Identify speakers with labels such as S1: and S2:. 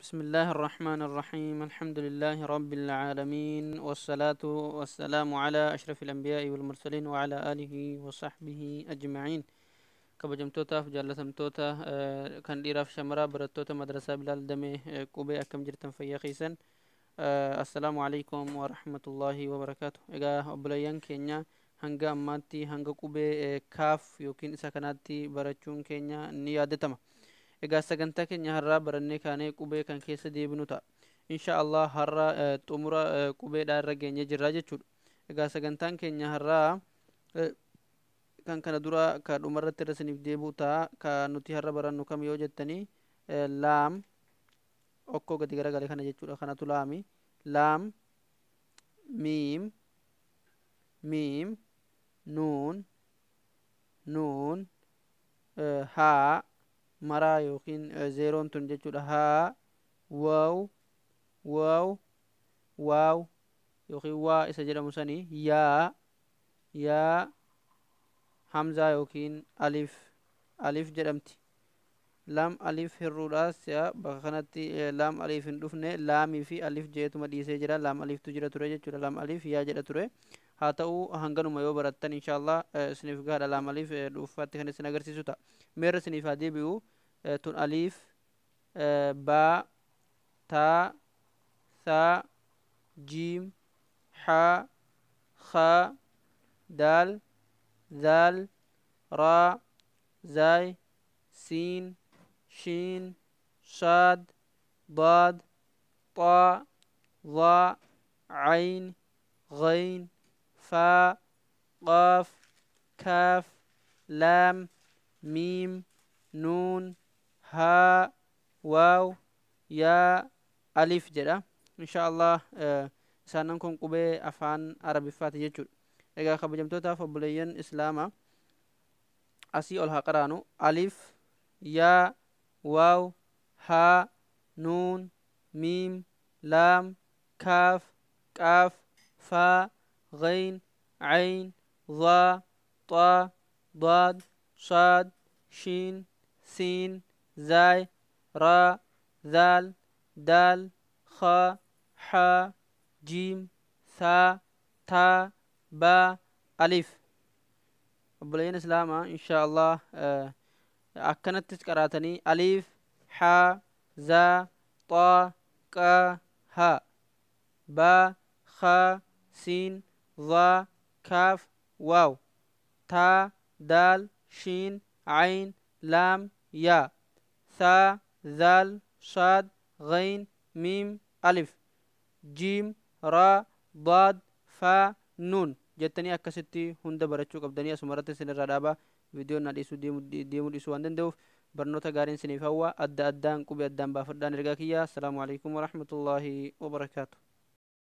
S1: بسم الله الرحمن الرحيم الحمد لله رب العالمين والصلاة والسلام على أشرف الأنبياء والمرسلين وعلى آله وصحبه أجمعين كبجمتوتا فجالتمتوتا كان ديرا في شمرا برتوتا مدرسة بلال دمي كوبي أكم جرتم في خيسن السلام عليكم ورحمة الله وبركاته إجا أبليان كينيا هنگا أماتي هنگا كوبي كاف يوكين سكناتي برچون كينيا نيادتما egaa sagantaa keenya har'aa barannee kaanee qubee kan keessa deebinu ta'a insha Allah har'a xumura qubeedhaa irra geenye jirra jechuudha. Egaa sagantaan keenya har'aa kan kana dura ka dhumarratti irra isiniif deebi'u ta'a ka nuti har'a barannu kam yoo jettanii laam okkoo gadi garagale kana jechuudha kanatu laami laam miim miim nuun nuun haa maraa yookiin zeeroon tun jechuudha haa waaw waaw waaw yookiin waa isa jedhamu sanii yaa hamzaa yookiin alif alif jedhamti laam alif hirruudhaas bakka kanatti laam alif hin dhufne laamii fi alif jeetuma dhiisee jira laam aliftu jira ture jechuudha laam alif yaa jedha ture haa ta'uu hanganuma yoo barattan inshaallah isiniif gaadha laam alif dhuunfaatti kan isin agarsiisu ta'a meerra isiniif haa deebi'u tun alif baa taa ثاء جيم حاء خاء دال ذال راء زاي سين شين صاد ضاد طاء ظاء عين غين فاء قاف كاف لام ميم نون ها واو يا ألف جدا إن شاء الله سانكم قبة أفان عربي فاتي جود إذا خبرتم توتا فبلين إسلاما أسي أولها قرانو ألف يا واو ها نون ميم لام كاف كاف فا غين عين ظا طا ضاد صاد شين سين زاي را ذال دال خا حا جيم ثا تا با ألف أبلين إسلاما إن شاء الله أكنت تذكراتني ألف حا زا طا كا ها با خا سين ظا كاف واو تا دال شين عين لام يا ثا ذال صاد غين ميم ألف جيم را ضاد فا نون jettanii akkasitti hunda barachuu qabdanii asumarratti isin irraa dhaaba viidiyoon na dhiisuu deemuu dhiisuu waan danda'uuf barnoota gaariin isiniif hawwa adda addaan qubee addaan baafadhaan ergaa kiyya assalaamu alaikum warahmatullaahi wabarakaatu